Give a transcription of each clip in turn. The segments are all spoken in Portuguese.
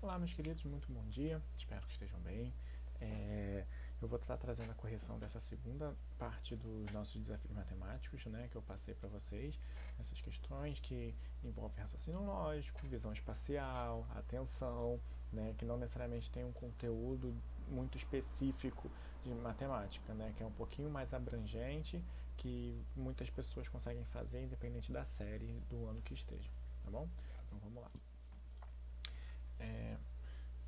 Olá, meus queridos, muito bom dia, espero que estejam bem. Eu vou estar trazendo a correção dessa segunda parte dos nossos desafios matemáticos, né, que eu passei para vocês, essas questões que envolvem raciocínio lógico, visão espacial, atenção, né, que não necessariamente tem um conteúdo muito específico de matemática, né, que é um pouquinho mais abrangente, que muitas pessoas conseguem fazer independente da série do ano que esteja, tá bom? Então vamos lá.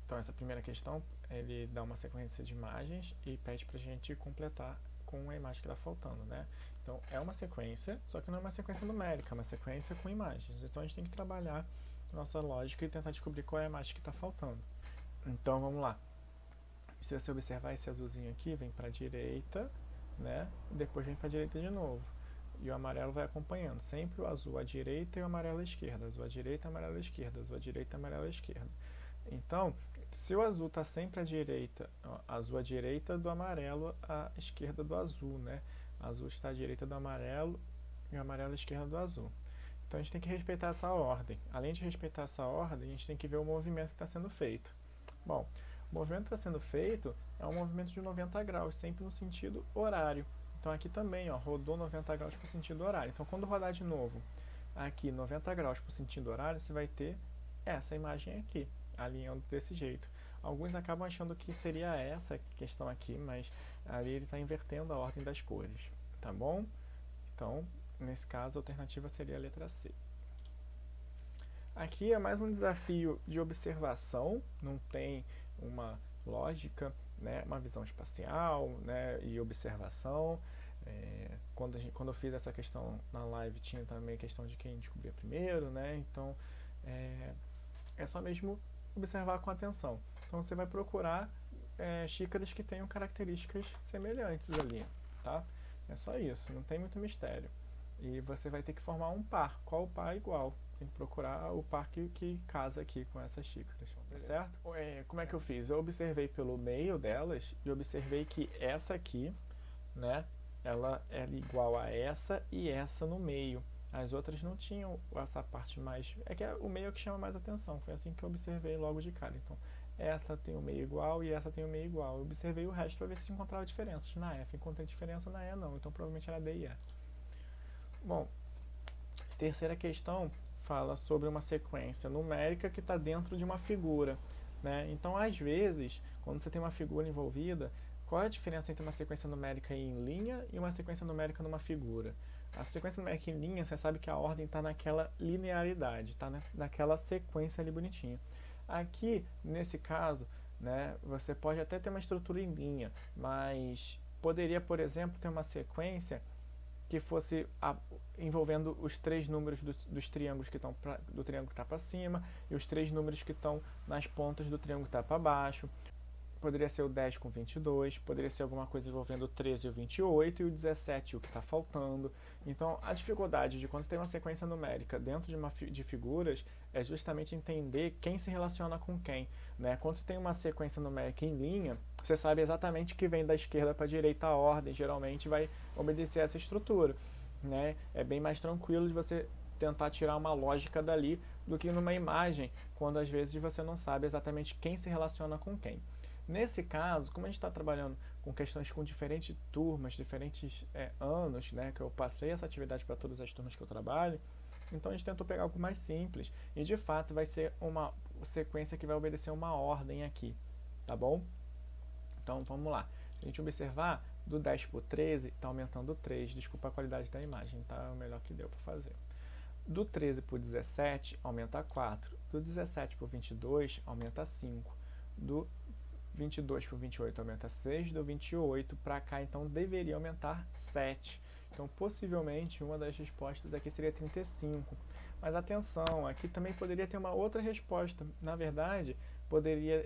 Então essa primeira questão, ele dá uma sequência de imagens e pede para a gente completar com a imagem que está faltando, né? Então é uma sequência, só que não é uma sequência numérica, é uma sequência com imagens. Então a gente tem que trabalhar nossa lógica e tentar descobrir qual é a imagem que está faltando. Então vamos lá. Se você observar esse azulzinho aqui, vem para a direita, né? E depois vem para a direita de novo. E o amarelo vai acompanhando. Sempre o azul à direita e o amarelo à esquerda. Azul à direita, amarelo à esquerda. Azul à direita, amarelo à esquerda. Então, se o azul está sempre à direita, azul à direita do amarelo, à esquerda do azul, né? Azul está à direita do amarelo e o amarelo à esquerda do azul. Então a gente tem que respeitar essa ordem. Além de respeitar essa ordem, a gente tem que ver o movimento que está sendo feito. Bom, o movimento que está sendo feito é um movimento de 90 graus, sempre no sentido horário. Então aqui também, ó, rodou 90 graus para o sentido horário. Então quando rodar de novo aqui 90 graus para o sentido horário, você vai ter essa imagem aqui, alinhando desse jeito. Alguns acabam achando que seria essa questão aqui, mas ali ele está invertendo a ordem das cores, tá bom? Então, nesse caso, a alternativa seria a letra C. Aqui é mais um desafio de observação, não tem uma lógica, né, uma visão espacial, né, e observação. Quando eu fiz essa questão na live, tinha também a questão de quem descobria primeiro, né, então é só mesmo observar com atenção. Então você vai procurar xícaras que tenham características semelhantes ali, tá? É só isso, não tem muito mistério. E você vai ter que formar um par. Qual par igual? Tem que procurar o par que casa aqui com essas xícaras, tá certo? Como é que eu fiz? Eu observei pelo meio delas e observei que essa aqui, né, ela é igual a essa e essa no meio. As outras não tinham essa parte mais... É que é o meio que chama mais atenção. Foi assim que eu observei logo de cara. Então, essa tem o meio igual e essa tem o meio igual. Eu observei o resto para ver se encontrava diferenças. Na F encontrei diferença, na E não. Então, provavelmente era D e E. Bom, terceira questão fala sobre uma sequência numérica que está dentro de uma figura, né? Então, às vezes, quando você tem uma figura envolvida, qual é a diferença entre uma sequência numérica em linha e uma sequência numérica numa figura? A sequência numérica em linha, você sabe que a ordem está naquela linearidade, está naquela sequência ali bonitinha. Aqui, nesse caso, né, você pode até ter uma estrutura em linha, mas poderia, por exemplo, ter uma sequência que fosse envolvendo os três números dos triângulos que estão do triângulo que está para cima e os três números que estão nas pontas do triângulo que está para baixo. Poderia ser o 10 com 22, poderia ser alguma coisa envolvendo o 13 e o 28 e o 17 o que está faltando. Então, a dificuldade de quando tem uma sequência numérica dentro de figuras é justamente entender quem se relaciona com quem, né? Quando você tem uma sequência numérica em linha, você sabe exatamente que vem da esquerda para a direita a ordem, geralmente vai obedecer a essa estrutura, né? É bem mais tranquilo de você tentar tirar uma lógica dali do que numa imagem, quando às vezes você não sabe exatamente quem se relaciona com quem. Nesse caso, como a gente está trabalhando com questões com diferentes turmas, diferentes anos, né, que eu passei essa atividade para todas as turmas que eu trabalho, então a gente tentou pegar algo mais simples e de fato vai ser uma sequência que vai obedecer uma ordem aqui, tá bom? Então vamos lá. Se a gente observar, do 10 para o 13 está aumentando 3, desculpa a qualidade da imagem, tá? É o melhor que deu para fazer. Do 13 para o 17 aumenta 4, do 17 para o 22 aumenta 5, do 22 para o 28 aumenta 6, do 28 para cá, então deveria aumentar 7. Então, possivelmente, uma das respostas aqui seria 35. Mas atenção, aqui também poderia ter uma outra resposta. Na verdade,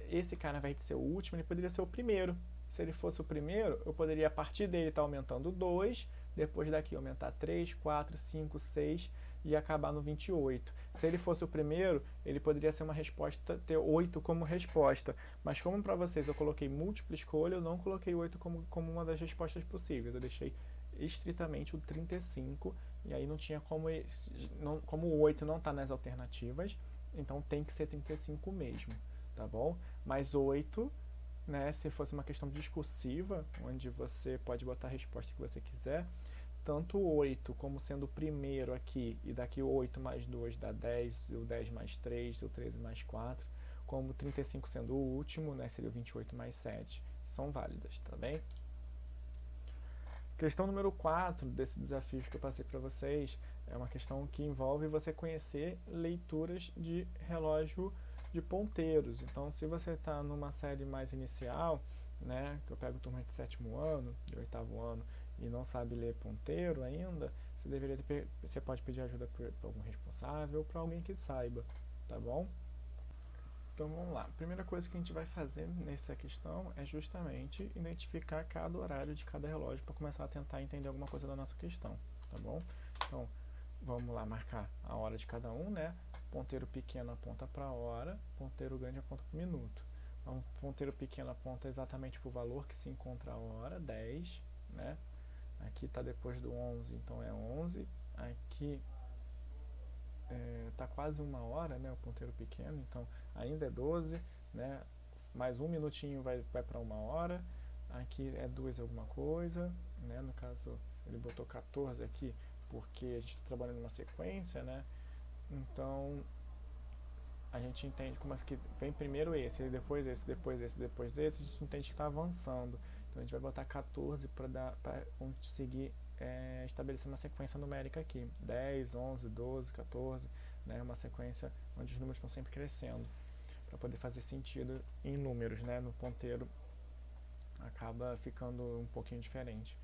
esse cara, ao invés de ser o último, ele poderia ser o primeiro. Se ele fosse o primeiro, eu poderia, a partir dele, estar aumentando 2, depois daqui aumentar 3, 4, 5, 6 e acabar no 28. Se ele fosse o primeiro, ele poderia ser uma resposta, ter 8 como resposta. Mas como para vocês eu coloquei múltipla escolha, eu não coloquei 8 como uma das respostas possíveis. Eu deixei estritamente o 35, e aí não tinha como o 8 não está nas alternativas, então tem que ser 35 mesmo, tá bom? Mais 8, né, se fosse uma questão discursiva, onde você pode botar a resposta que você quiser, tanto o 8 como sendo o primeiro aqui, e daqui o 8 mais 2 dá 10, o 10 mais 3, o 13 mais 4, como o 35 sendo o último, né, seria o 28 mais 7, são válidas, tá bem? Questão número 4 desse desafio que eu passei para vocês é uma questão que envolve você conhecer leituras de relógio de ponteiros. Então, se você está numa série mais inicial, né, que eu pego turma de 7º ano, de 8º ano, e não sabe ler ponteiro ainda, você pode pedir ajuda para algum responsável ou para alguém que saiba, tá bom? Então vamos lá. A primeira coisa que a gente vai fazer nessa questão é justamente identificar cada horário de cada relógio para começar a tentar entender alguma coisa da nossa questão, tá bom? Então vamos lá marcar a hora de cada um, né? Ponteiro pequeno aponta para a hora, ponteiro grande aponta para o minuto. Então, ponteiro pequeno aponta exatamente para o valor que se encontra a hora, 10, né? Aqui está depois do 11, então é 11. Aqui está quase 1 hora, né, o ponteiro pequeno, então ainda é 12, né, mais um minutinho vai para 1 hora, aqui é 2 alguma coisa, né, no caso ele botou 14 aqui, porque a gente está trabalhando numa sequência, né, então a gente entende como é que vem primeiro esse, depois esse, depois esse, depois esse, a gente entende que está avançando, então a gente vai botar 14 para conseguir estabelecer uma sequência numérica aqui, 10, 11, 12, 14, né, uma sequência onde os números estão sempre crescendo, para poder fazer sentido em números, né, no ponteiro acaba ficando um pouquinho diferente.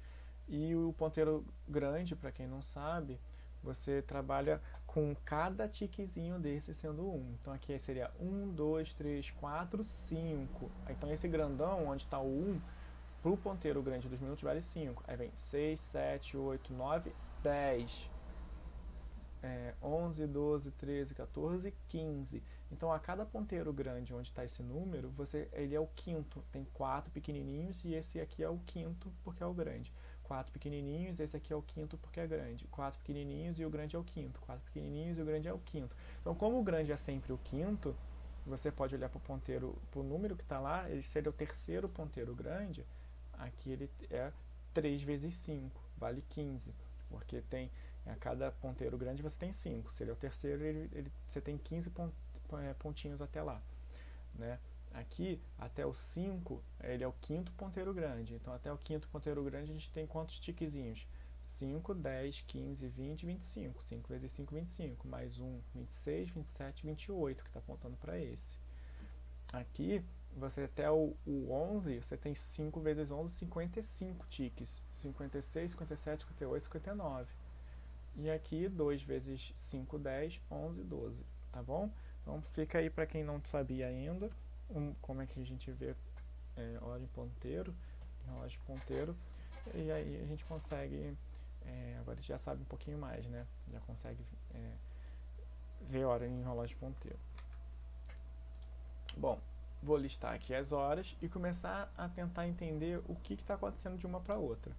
E o ponteiro grande, para quem não sabe, você trabalha com cada tiquezinho desse sendo 1. Então aqui seria 1, 2, 3, 4, 5. Então esse grandão, onde está o 1, para o ponteiro grande dos minutos vale 5. Aí vem 6, 7, 8, 9, 10. 11, 12, 13, 14, 15. Então a cada ponteiro grande onde está esse número, ele é o quinto. Tem 4 pequenininhos e esse aqui é o quinto porque é o grande. 4 pequenininhos, esse aqui é o quinto porque é grande. 4 pequenininhos e o grande é o quinto. 4 pequenininhos e o grande é o quinto. Então como o grande é sempre o quinto, você pode olhar para o ponteiro, para o número que está lá, ele seria o terceiro ponteiro grande. Aqui ele é 3 vezes 5, vale 15, porque tem a cada ponteiro grande você tem 5. Se ele é o terceiro, você tem 15 pontinhos até lá, né? Aqui, até o 5, ele é o quinto ponteiro grande. Então, até o quinto ponteiro grande, a gente tem quantos tiquezinhos? 5, 10, 15, 20, 25. 5 vezes 5, 25. Mais 1, 26, 27, 28, que está apontando para esse. Aqui, você até o 11, você tem 5 vezes 11, 55 tiques. 56, 57, 58, 59. E aqui 2 vezes 5, 10, 11, 12, tá bom? Então fica aí para quem não sabia ainda, como é que a gente vê hora em ponteiro, relógio ponteiro, e aí a gente consegue, agora a gente já sabe um pouquinho mais, né? Já consegue ver hora em relógio ponteiro. Bom, vou listar aqui as horas e começar a tentar entender o que está acontecendo de uma para outra.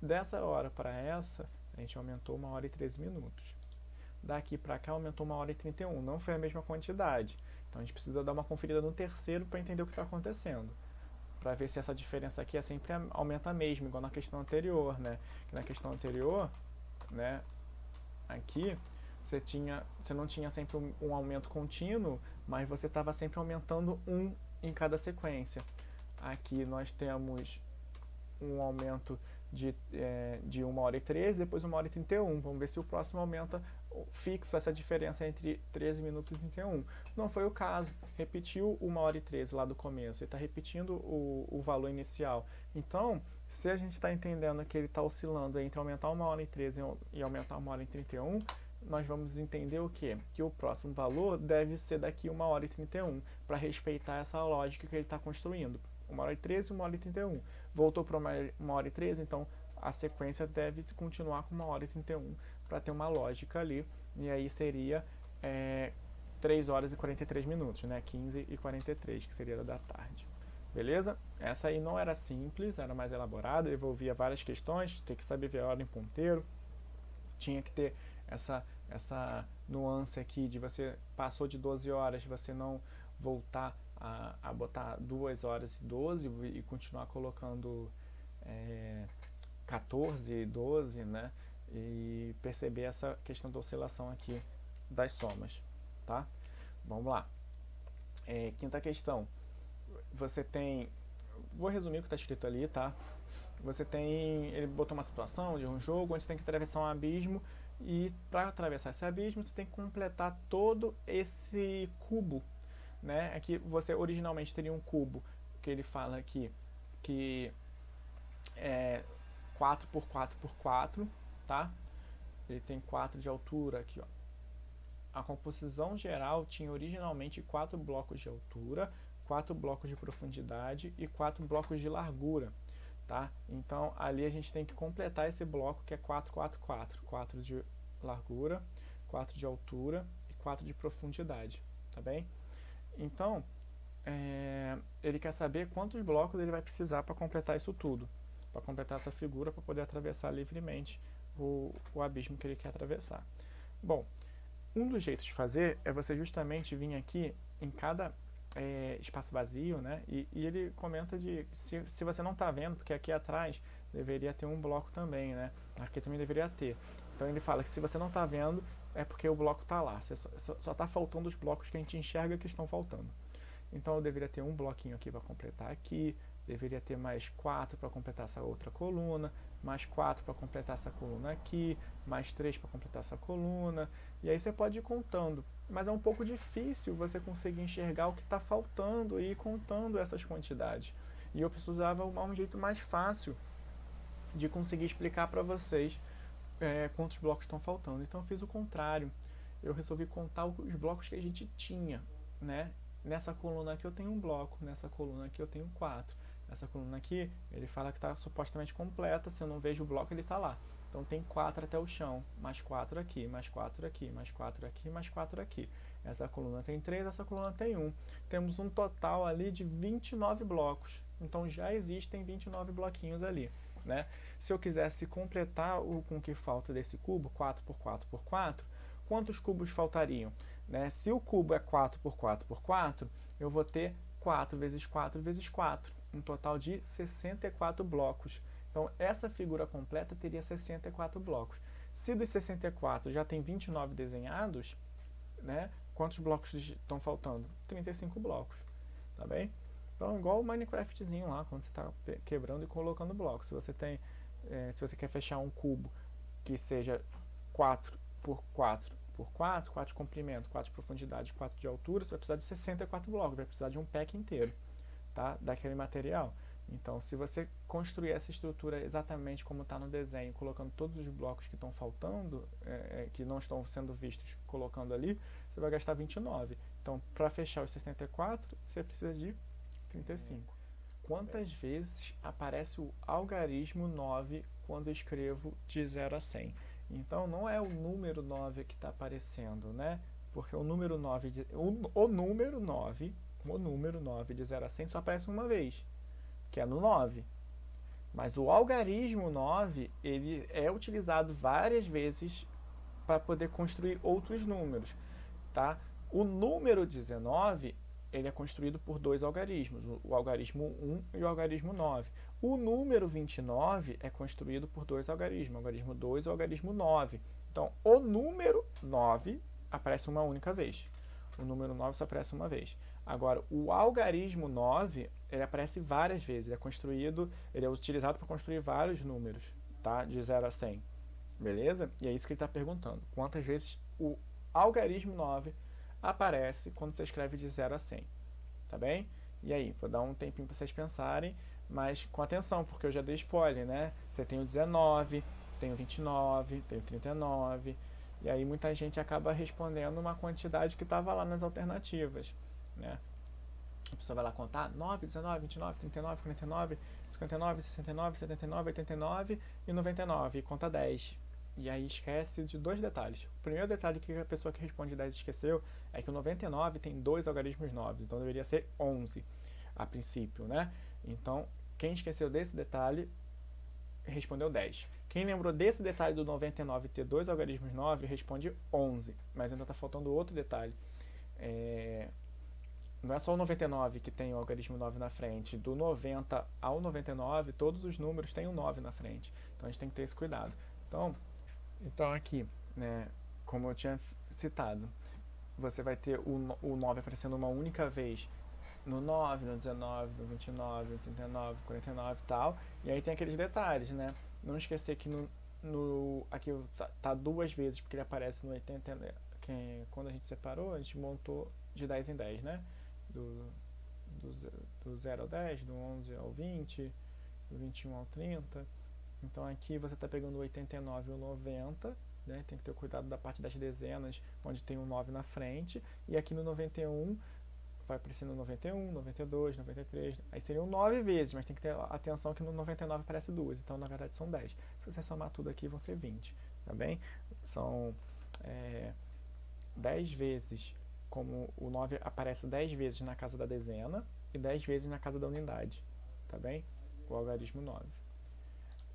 Dessa hora para essa, a gente aumentou 1 hora e 13 minutos. Daqui para cá aumentou 1 hora e 31. Não foi a mesma quantidade. Então a gente precisa dar uma conferida no terceiro para entender o que está acontecendo. Para ver se essa diferença aqui sempre aumenta mesmo, igual na questão anterior, né? Que na questão anterior, né? Aqui você não tinha sempre um aumento contínuo, mas você estava sempre aumentando 1 em cada sequência. Aqui nós temos um aumento de 1 hora e 13, depois 1 hora e 31. Vamos ver se o próximo aumenta fixo essa diferença entre 13 minutos e 31. Não foi o caso. Repetiu 1 hora e 13 lá do começo. Ele está repetindo o valor inicial. Então, se a gente está entendendo que ele está oscilando entre aumentar 1 hora e 13 e aumentar 1 hora e 31, nós vamos entender o quê? Que o próximo valor deve ser daqui 1 hora e 31, para respeitar essa lógica que ele está construindo. 1 hora e 13, 1 hora e 31. Voltou para 1 hora e 13, então a sequência deve continuar com 1 hora e 31 para ter uma lógica ali. E aí seria 3 horas e 43 minutos, né? 15 e 43, que seria da tarde. Beleza? Essa aí não era simples, era mais elaborada, envolvia várias questões, tem que saber ver a hora em ponteiro, tinha que ter essa nuance aqui de você passou de 12 horas, você não voltar a botar 2 horas e 12 e continuar colocando 14 e 12, né? E perceber essa questão da oscilação aqui das somas, tá? Vamos lá. Quinta questão. Você tem... Vou resumir o que está escrito ali, tá? Você tem... Ele botou uma situação de um jogo onde você tem que atravessar um abismo e para atravessar esse abismo você tem que completar todo esse cubo, né? Aqui você originalmente teria um cubo que ele fala aqui que é 4 por 4 por 4, tá? Ele tem 4 de altura aqui, ó. A composição geral tinha originalmente 4 blocos de altura, 4 blocos de profundidade e 4 blocos de largura, tá? Então ali a gente tem que completar esse bloco que é 4, 4, 4. 4 de largura, 4 de altura e 4 de profundidade, tá bem? Então, ele quer saber quantos blocos ele vai precisar para completar isso tudo, para completar essa figura, para poder atravessar livremente o abismo que ele quer atravessar. Bom, um dos jeitos de fazer é você justamente vir aqui em cada espaço vazio, né? E ele comenta de se você não está vendo, porque aqui atrás deveria ter um bloco também, né? Aqui também deveria ter. Então ele fala que se você não está vendo, é porque o bloco está lá. Só está faltando os blocos que a gente enxerga que estão faltando. Então eu deveria ter um bloquinho aqui para completar aqui, deveria ter mais 4 para completar essa outra coluna, mais 4 para completar essa coluna aqui, mais 3 para completar essa coluna, e aí você pode ir contando. Mas é um pouco difícil você conseguir enxergar o que está faltando e ir contando essas quantidades. E eu precisava arrumar um jeito mais fácil de conseguir explicar para vocês quantos blocos estão faltando. Então eu fiz o contrário. Eu resolvi contar os blocos que a gente tinha, né? Nessa coluna aqui eu tenho um bloco, nessa coluna aqui eu tenho 4. Essa coluna aqui, ele fala que está supostamente completa, se eu não vejo o bloco ele está lá. Então tem 4 até o chão, mais 4 aqui, mais 4 aqui, mais 4 aqui, mais 4 aqui. Essa coluna tem 3, essa coluna tem 1. Temos um total ali de 29 blocos. Então já existem 29 bloquinhos ali, né? Se eu quisesse completar com o que falta desse cubo, 4 por 4 por 4, quantos cubos faltariam? Né? Se o cubo é 4 por 4 por 4, eu vou ter 4 vezes 4 vezes 4, um total de 64 blocos. Então, essa figura completa teria 64 blocos. Se dos 64 já tem 29 desenhados, né, quantos blocos estão faltando? 35 blocos, tá bem? Então, igual o Minecraftzinho lá, quando você está quebrando e colocando blocos. Se você quer fechar um cubo que seja 4 por 4 por 4, 4 de comprimento, 4 de profundidade, 4 de altura, você vai precisar de 64 blocos, vai precisar de um pack inteiro, tá? Daquele material. Então, se você construir essa estrutura exatamente como está no desenho, colocando todos os blocos que estão faltando, que não estão sendo vistos, colocando ali, você vai gastar 29. Então, para fechar os 64, você precisa de 35. Quantas vezes aparece o algarismo 9 quando eu escrevo de 0 a 100? Então, não é o número 9 que está aparecendo, né? Porque o número 9 de 0 a 100 só aparece uma vez, que é no 9. Mas o algarismo 9, ele é utilizado várias vezes para poder construir outros números, tá? O número 19, ele é construído por 2 algarismos, o algarismo 1 e o algarismo 9. O número 29 é construído por 2 algarismos, o algarismo 2 e o algarismo 9. Então, o número 9 aparece uma única vez. O número 9 só aparece uma vez. Agora, o algarismo 9, ele aparece várias vezes. Ele é utilizado para construir vários números, tá? De 0 a 100. Beleza? E é isso que ele está perguntando. Quantas vezes o algarismo 9 aparece quando você escreve de 0 a 100. Tá bem? E aí, vou dar um tempinho para vocês pensarem, mas com atenção, porque eu já dei spoiler, né? Você tem o 19, tem o 29, tem o 39, e aí muita gente acaba respondendo uma quantidade que estava lá nas alternativas, né? A pessoa vai lá contar 9, 19, 29, 39, 49, 59, 69, 79, 89 e 99, e conta 10. E aí esquece de 2 detalhes. O primeiro detalhe que a pessoa que responde 10 esqueceu é que o 99 tem 2 algarismos 9, então deveria ser 11 a princípio, né? Então, quem esqueceu desse detalhe respondeu 10. Quem lembrou desse detalhe do 99 ter 2 algarismos 9 responde 11, mas ainda está faltando outro detalhe. não é só o 99 que tem o algarismo 9 na frente. Do 90 ao 99, todos os números têm o 9 na frente. Então a gente tem que ter esse cuidado. Então aqui, né, como eu tinha citado, você vai ter o 9 aparecendo uma única vez no 9, no 19, no 29, no 39, 49 e tal. E aí tem aqueles detalhes, né? Não esquecer que aqui tá duas vezes, porque ele aparece no 80. Quando a gente separou, a gente montou de 10 em 10, né? Do 0 ao 10, do 11 ao 20, do 21 ao 30. Então aqui você está pegando o 89 e o 90, né? Tem que ter cuidado da parte das dezenas, onde tem um 9 na frente. E aqui no 91 vai aparecendo 91, 92, 93, aí seriam 9 vezes, mas tem que ter atenção que no 99 aparece 2, então na verdade são 10. Se você somar tudo aqui vão ser 20, tá bem? São 10 vezes, como o 9 aparece 10 vezes na casa da dezena e 10 vezes na casa da unidade, tá bem? O algarismo 9,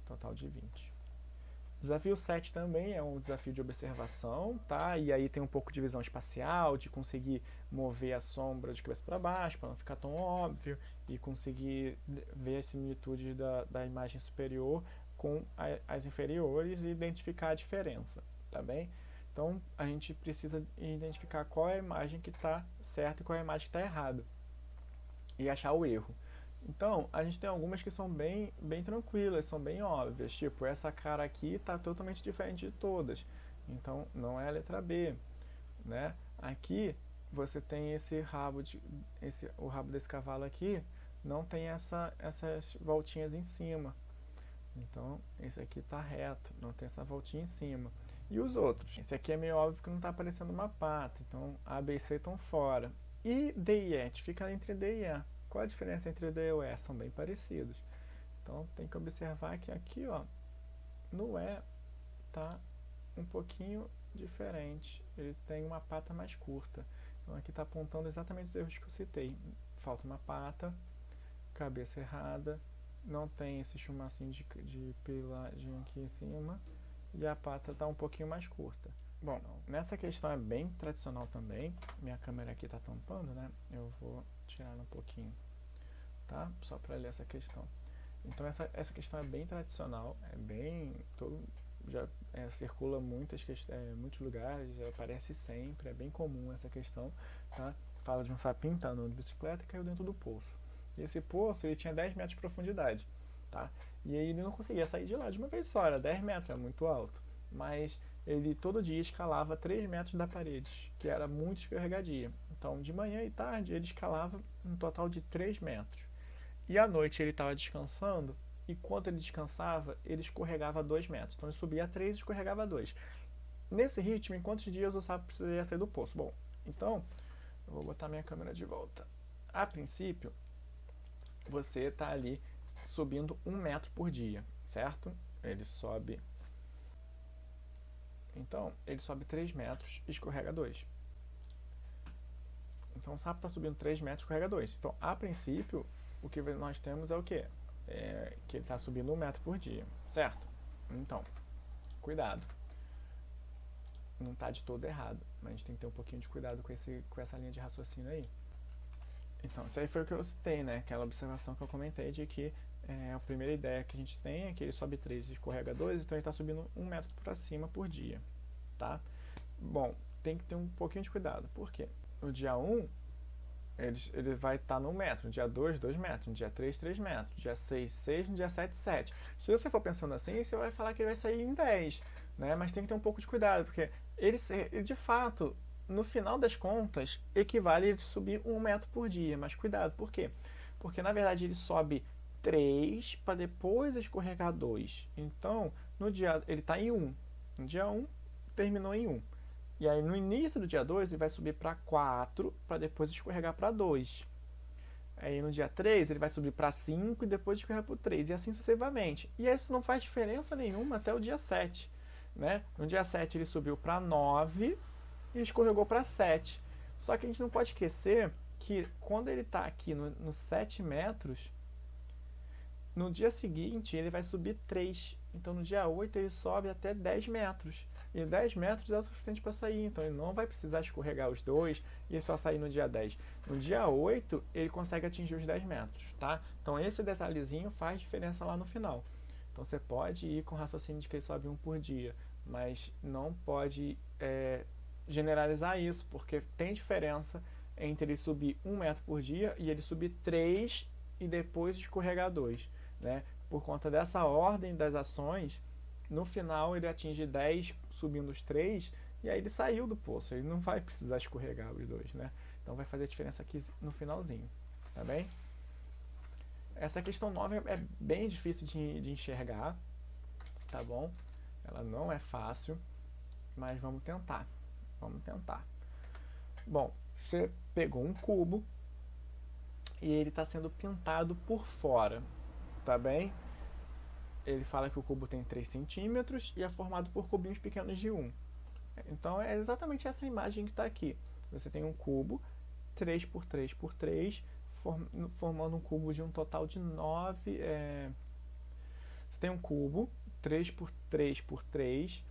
total de 20. Desafio 7 também é um desafio de observação, tá? E aí tem um pouco de visão espacial, de conseguir mover a sombra de cabeça para baixo, para não ficar tão óbvio, e conseguir ver as similitudes da imagem superior com as inferiores e identificar a diferença, tá bem? Então, a gente precisa identificar qual é a imagem que está certa e qual é a imagem que está errada, e achar o erro. Então, a gente tem algumas que são bem tranquilas, são bem óbvias. Tipo, essa cara aqui está totalmente diferente de todas. Então, não é a letra B, né? Aqui, você tem esse rabo, o rabo desse cavalo aqui, não tem essas voltinhas em cima. Então, esse aqui está reto, não tem essa voltinha em cima. E os outros? Esse aqui é meio óbvio que não está aparecendo uma pata. Então, A, B e C estão fora. E D e E? Fica entre D e E. Qual a diferença entre D e E? São bem parecidos. Então tem que observar que aqui, ó, no E tá um pouquinho diferente. Ele tem uma pata mais curta. Então aqui está apontando exatamente os erros que eu citei. Falta uma pata, cabeça errada, não tem esse chumacinho de pilagem aqui em cima e a pata está um pouquinho mais curta. Bom, nessa questão é bem tradicional também. Minha câmera aqui está tampando, né? Eu vou tirar um pouquinho, tá? Só para ler essa questão. Então essa questão é bem tradicional, é bem já circula muitos lugares, aparece sempre, é bem comum essa questão, tá? Fala de um sapinho tá andando de bicicleta e caiu dentro do poço. E esse poço ele tinha 10 metros de profundidade, tá? E aí ele não conseguia sair de lá de uma vez só, era 10 metros, é muito alto. Mas ele todo dia escalava 3 metros da parede, que era muito escorregadia. Então, de manhã e tarde, ele escalava um total de 3 metros. E à noite ele estava descansando, e quando ele descansava, ele escorregava 2 metros. Então, ele subia 3 e escorregava 2. Nesse ritmo, em quantos dias o sapo precisaria sair do poço? Bom, então, eu vou botar minha câmera de volta. A princípio, você está ali subindo 1 metro por dia, certo? Ele sobe... Então, ele sobe 3 metros e escorrega 2. Então, o sapo está subindo 3 metros e escorrega 2. Então, a princípio, o que nós temos é o quê? Que ele está subindo 1 metro por dia, certo? Então, cuidado. Não está de todo errado, mas a gente tem que ter um pouquinho de cuidado com essa linha de raciocínio aí. Então, isso aí foi o que eu citei, né? Aquela observação que eu comentei de que a primeira ideia que a gente tem é que ele sobe 3 e escorrega 2, então ele está subindo 1 metro para cima por dia, tá? Bom, tem que ter um pouquinho de cuidado. Por quê? No dia 1, ele vai estar no metro. No dia 2, 2 metros. No dia 3, 3 metros. No dia 6, 6. No dia 7, 7. Se você for pensando assim, você vai falar que ele vai sair em 10. Né? Mas tem que ter um pouco de cuidado, porque ele de fato, no final das contas, equivale a ele subir 1 metro por dia. Mas cuidado, por quê? Porque na verdade ele sobe 3 para depois escorregar 2. Então, no dia ele está em 1. No dia 1, terminou em 1. E aí no início do dia 2 ele vai subir para 4 para depois escorregar para 2. Aí no dia 3 ele vai subir para 5 e depois escorregar para 3. E assim sucessivamente. E isso não faz diferença nenhuma até o dia 7. Né? No dia 7 ele subiu para 9 e escorregou para 7. Só que a gente não pode esquecer que quando ele está aqui nos 7 metros, no dia seguinte ele vai subir 3. Então no dia 8 ele sobe até 10 metros. E 10 metros é o suficiente para sair, então ele não vai precisar escorregar os dois e só sair no dia 10. No dia 8, ele consegue atingir os 10 metros, tá? Então esse detalhezinho faz diferença lá no final. Então você pode ir com raciocínio de que ele sobe um por dia, mas não pode generalizar isso, porque tem diferença entre ele subir 1 metro por dia e ele subir 3 e depois escorregar 2, né? Por conta dessa ordem das ações, no final ele atinge 10 subindo os 3 e aí ele saiu do poço, ele não vai precisar escorregar os 2, né? Então vai fazer a diferença aqui no finalzinho, tá bem? Essa questão 9 é bem difícil de enxergar, tá bom? Ela não é fácil, mas vamos tentar. Vamos tentar. Bom, você pegou um cubo e ele está sendo pintado por fora, tá bem? Ele fala que o cubo tem 3 centímetros e é formado por cubinhos pequenos de 1. Então é exatamente essa imagem que está aqui. Você tem um cubo 3 por 3 por 3, formando um cubo de um total de 9. Você tem um cubo 3 por 3 por 3,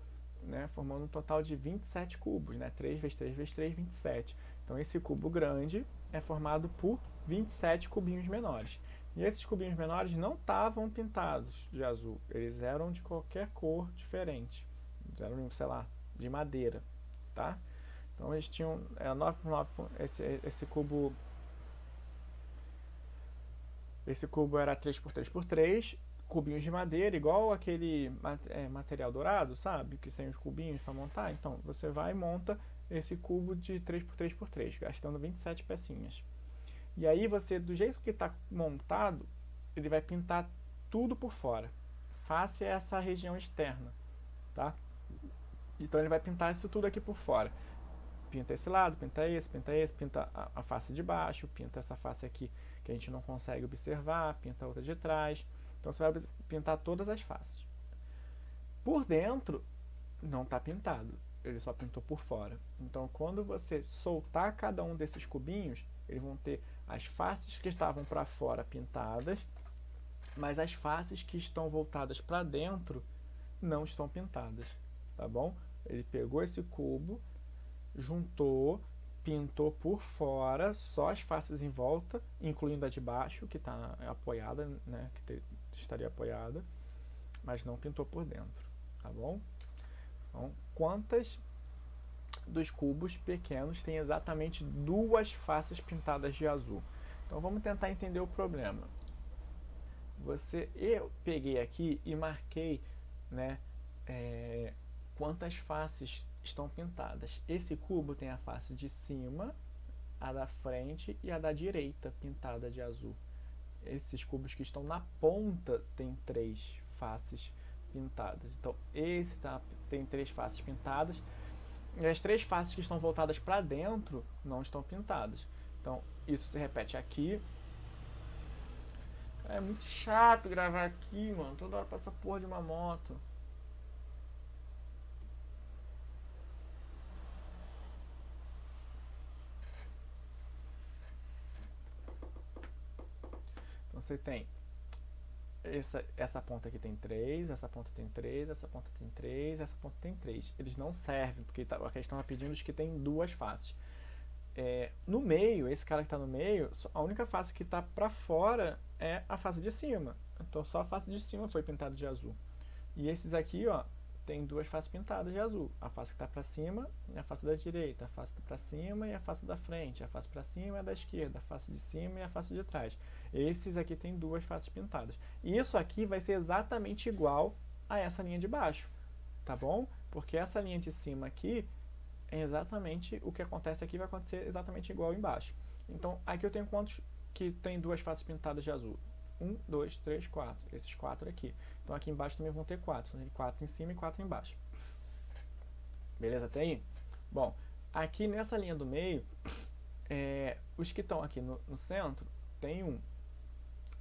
né, formando um total de 27 cubos, né? 3 vezes 3 vezes 3, 27. Então esse cubo grande é formado por 27 cubinhos menores. E esses cubinhos menores não estavam pintados de azul, eles eram de qualquer cor diferente. Eles eram, sei lá, de madeira, tá? Então eles tinham 9 por 9, esse cubo era 3 por 3 por 3, cubinhos de madeira, igual aquele material dourado, sabe? Que tem os cubinhos para montar. Então, você vai e monta esse cubo de 3 por 3 por 3, gastando 27 pecinhas. E aí você, do jeito que está montado, ele vai pintar tudo por fora. Face essa região externa, tá? Então ele vai pintar isso tudo aqui por fora. Pinta esse lado, pinta esse, pinta a face de baixo, pinta essa face aqui que a gente não consegue observar, pinta a outra de trás. Então você vai pintar todas as faces. Por dentro não está pintado, ele só pintou por fora. Então quando você soltar cada um desses cubinhos, eles vão ter as faces que estavam para fora pintadas, mas as faces que estão voltadas para dentro não estão pintadas, tá bom? Ele pegou esse cubo, juntou, pintou por fora só as faces em volta, incluindo a de baixo, que está apoiada, né, que estaria apoiada, mas não pintou por dentro, tá bom? Então, quantas dos cubos pequenos tem exatamente 2 faces pintadas de azul? Então vamos tentar entender o problema. Eu peguei aqui e marquei, né, quantas faces estão pintadas. Esse cubo tem a face de cima, a da frente e a da direita pintada de azul. Esses cubos que estão na ponta tem 3 faces pintadas. Então esse tem 3 faces pintadas e as 3 faces que estão voltadas para dentro não estão pintadas. Então isso se repete aqui. É muito chato gravar aqui, mano. Toda hora passa porra de uma moto. Então você tem essa ponta aqui tem 3, essa ponta tem 3, essa ponta tem 3, essa ponta tem 3. Eles não servem, porque a questão está pedindo que tem 2 faces. No meio, esse cara que está no meio, a única face que está para fora é a face de cima. Então só a face de cima foi pintada de azul. E esses aqui, ó, tem 2 faces pintadas de azul. A face que está para cima e a face da direita. A face para cima e a face da frente. A face para cima e a da esquerda. A face de cima e a face de trás. Esses aqui tem 2 faces pintadas. E isso aqui vai ser exatamente igual a essa linha de baixo, tá bom? Porque essa linha de cima aqui é exatamente o que acontece aqui, vai acontecer exatamente igual embaixo. Então, aqui eu tenho quantos que tem 2 faces pintadas de azul? 1, 2, 3, 4. Esses 4 aqui. Então, aqui embaixo também vão ter 4. 4 em cima e 4 embaixo. Beleza até aí? Bom, aqui nessa linha do meio, os que estão aqui no centro, tem 1.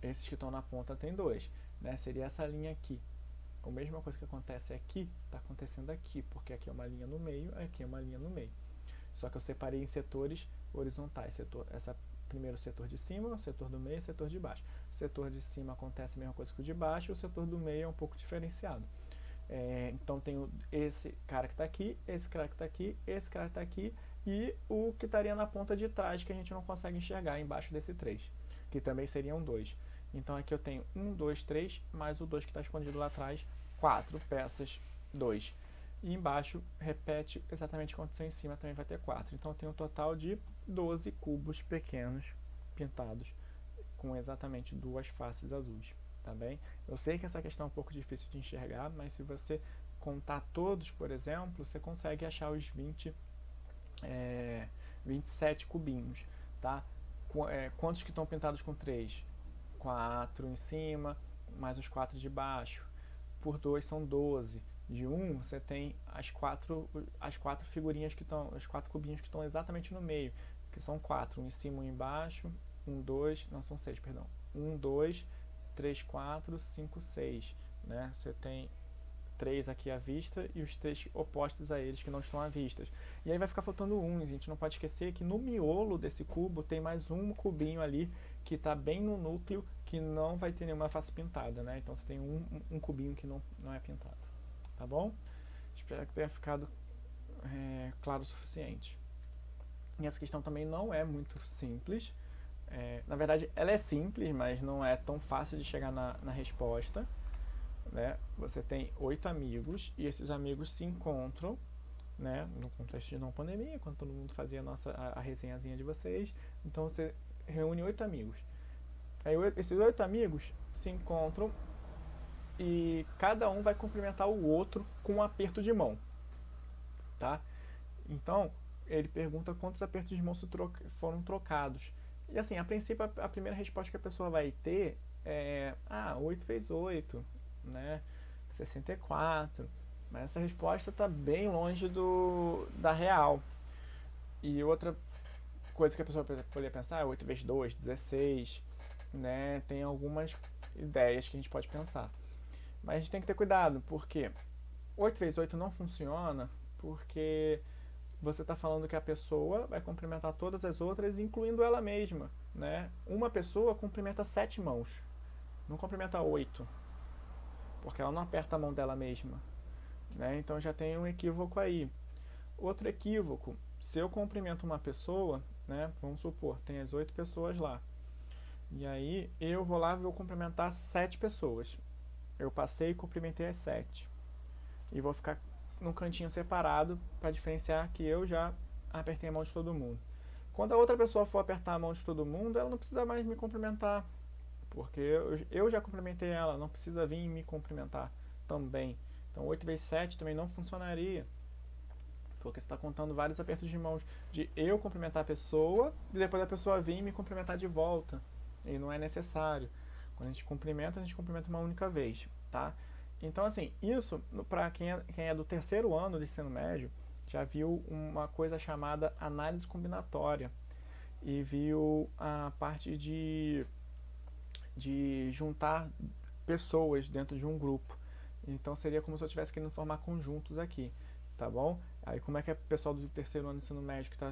Esses que estão na ponta tem 2. Né? Seria essa linha aqui. A mesma coisa que acontece aqui, está acontecendo aqui, porque aqui é uma linha no meio, aqui é uma linha no meio. Só que eu separei em setores horizontais. Primeiro o setor de cima, o setor do meio e o setor de baixo. O setor de cima acontece a mesma coisa que o de baixo, o setor do meio é um pouco diferenciado. Então tenho esse cara que está aqui, esse cara que está aqui, esse cara que está aqui e o que estaria na ponta de trás que a gente não consegue enxergar embaixo desse 3, que também seriam 2. Então aqui eu tenho 1, 2, 3, mais o 2 que está escondido lá atrás, 4 peças, 2. E embaixo repete exatamente o que aconteceu em cima, também vai ter 4. Então eu tenho um total de 12 cubos pequenos pintados com exatamente 2 faces azuis, tá bem? Eu sei que essa questão é um pouco difícil de enxergar, mas se você contar todos, por exemplo, você consegue achar os 27 cubinhos, tá? Quantos que estão pintados com 3? 4 em cima, mais os 4 de baixo. Por 2 são 12. De 1, você tem as quatro figurinhas que estão, os 4 cubinhos que estão exatamente no meio, que são 4, um em cima e um embaixo, 1, 2, não, são 6, perdão. 1, 2, 3, 4, 5, 6, né? Você tem 3 aqui à vista e os 3 opostos a eles que não estão à vista. E aí vai ficar faltando 1, a gente não pode esquecer que no miolo desse cubo tem mais um cubinho ali que está bem no núcleo que não vai ter nenhuma face pintada, né? Então você tem um cubinho que não é pintado, tá bom? Espero que tenha ficado claro o suficiente. E essa questão também não é muito simples. Na verdade, ela é simples, mas não é tão fácil de chegar na resposta. Né? Você tem 8 amigos e esses amigos se encontram, né, no contexto de não pandemia, quando todo mundo fazia a resenhazinha de vocês. Então você reúne 8 amigos. Aí esses 8 amigos se encontram e cada um vai cumprimentar o outro com um aperto de mão, tá? Então ele pergunta quantos apertos de mão foram trocados. E assim, a princípio a primeira resposta que a pessoa vai ter é 8 vezes 8, né? 64. Mas essa resposta está bem longe da real. E outra coisa que a pessoa poderia pensar é 8 vezes 2, 16, né? Tem algumas ideias que a gente pode pensar. Mas a gente tem que ter cuidado, porque 8 vezes 8 não funciona, porque você está falando que a pessoa vai cumprimentar todas as outras, incluindo ela mesma, né? Uma pessoa cumprimenta 7 mãos, não cumprimenta 8, porque ela não aperta a mão dela mesma, né? Então já tem um equívoco aí. Outro equívoco, se eu cumprimento uma pessoa, né? Vamos supor, tem as 8 pessoas lá, e aí eu vou lá e vou cumprimentar 7 pessoas. Eu passei e cumprimentei as 7. E vou ficar num cantinho separado para diferenciar que eu já apertei a mão de todo mundo. Quando a outra pessoa for apertar a mão de todo mundo, ela não precisa mais me cumprimentar, porque eu já cumprimentei ela, não precisa vir me cumprimentar também. Então 8 vezes 7 também não funcionaria, porque você está contando vários apertos de mãos de eu cumprimentar a pessoa e depois a pessoa vir me cumprimentar de volta. E não é necessário. Quando a gente cumprimenta uma única vez, tá? Então, assim, isso, para quem é do terceiro ano do ensino médio, já viu uma coisa chamada análise combinatória e viu a parte de juntar pessoas dentro de um grupo. Então, seria como se eu estivesse querendo formar conjuntos aqui, tá bom? Aí, como é que o pessoal do terceiro ano do ensino médio que está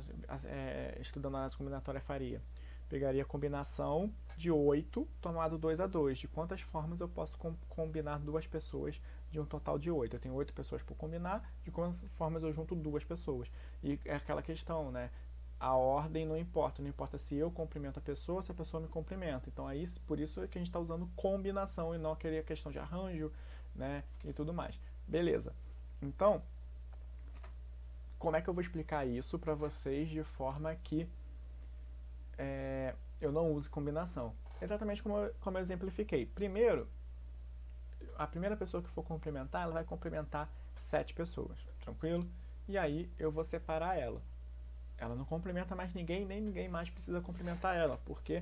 estudando análise combinatória faria? Pegaria a combinação de 8 tomado 2 a 2. De quantas formas eu posso combinar duas pessoas de um total de 8? Eu tenho 8 pessoas por combinar, de quantas formas eu junto duas pessoas? E é aquela questão, né? A ordem não importa se eu cumprimento a pessoa, se a pessoa me cumprimenta. Então, aí, por isso é que a gente está usando combinação e não aquela questão de arranjo, né? E tudo mais. Beleza. Então, como é que eu vou explicar isso para vocês de forma que eu não use combinação? Exatamente como eu exemplifiquei. Primeiro, a primeira pessoa que for cumprimentar, ela vai cumprimentar 7 pessoas, tranquilo? E aí eu vou separar ela. Ela não cumprimenta mais ninguém, nem ninguém mais precisa cumprimentar ela, porque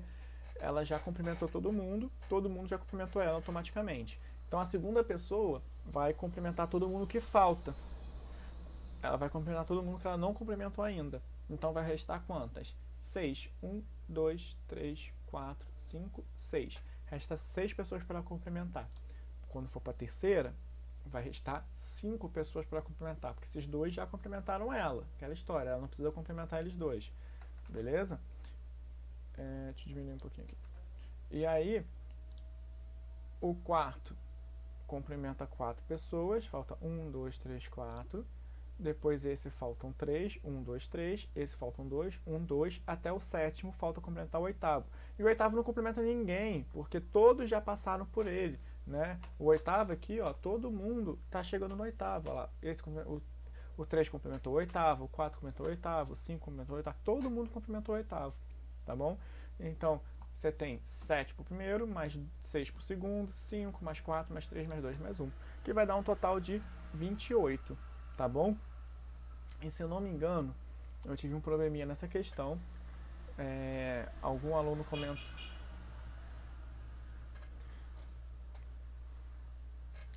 ela já cumprimentou todo mundo já cumprimentou ela automaticamente. Então a segunda pessoa vai cumprimentar todo mundo que falta. Ela vai cumprimentar todo mundo que ela não cumprimentou ainda. Então vai restar quantas? 6. 1, 2, 3, 4, 5, 6. Resta 6 pessoas para cumprimentar. Quando for para a terceira, vai restar 5 pessoas para cumprimentar, porque esses 2 já cumprimentaram ela. Aquela história, ela não precisa cumprimentar eles 2. Beleza? Deixa eu diminuir um pouquinho aqui. E aí, o quarto cumprimenta 4 pessoas, falta 1, 2, 3, 4. Depois esse faltam 3, 1, 2, 3. Esse faltam 2, 1, 2. Até o sétimo falta complementar o oitavo. E o oitavo não cumprimenta ninguém, porque todos já passaram por ele, né? O oitavo aqui, ó, todo mundo tá chegando no oitavo. Ó lá, o 3 complementou o oitavo, o 4 complementou o oitavo, o 5 complementou o oitavo. Todo mundo complementou o oitavo, tá bom? Então, você tem 7 para o primeiro, mais 6 para o segundo, 5, mais 4, mais 3, mais 2, mais 1, que vai dar um total de 28, tá bom? E se eu não me engano, eu tive um probleminha nessa questão. Algum aluno comentou.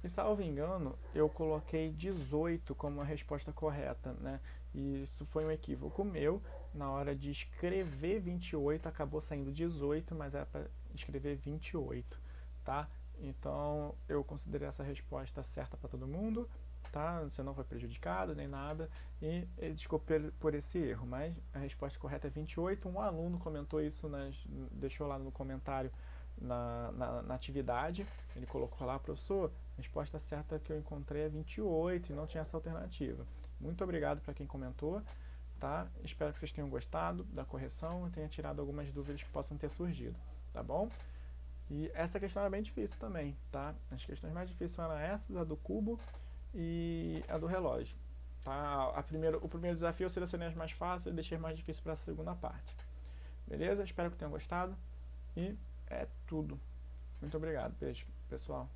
E salvo engano, eu coloquei 18 como a resposta correta, né? E isso foi um equívoco meu. Na hora de escrever 28, acabou saindo 18, mas era para escrever 28, tá? Então, eu considerei essa resposta certa para todo mundo, tá? Você não foi prejudicado nem nada. E desculpe por esse erro, mas a resposta correta é 28. Um aluno comentou isso, deixou lá no comentário na atividade. Ele colocou lá, professor, a resposta certa que eu encontrei é 28 e não tinha essa alternativa. Muito obrigado para quem comentou, tá? Espero que vocês tenham gostado da correção e tenha tirado algumas dúvidas que possam ter surgido, tá bom? E essa questão era bem difícil também, tá? As questões mais difíceis eram essa, a do cubo e a do relógio, tá? O primeiro desafio eu selecionei as mais fáceis e deixei mais difícil para a segunda parte. Beleza? Espero que tenham gostado e é tudo. Muito obrigado, beijo, pessoal.